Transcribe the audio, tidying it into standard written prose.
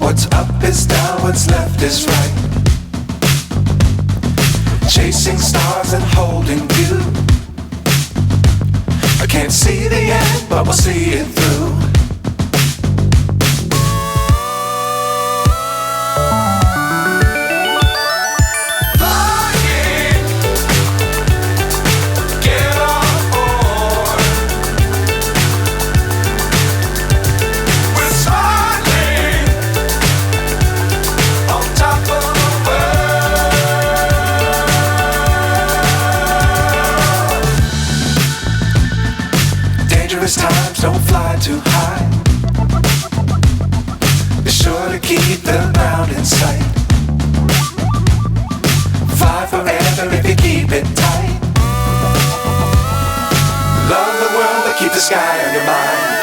What's up is down, what's left is right. Chasing stars and holding you. I can't see the end, but we'll see it through. Dangerous times, don't fly too high. Be sure to keep the ground in sight. Fly forever if you keep it tight. Love the world, but keep the sky on your mind.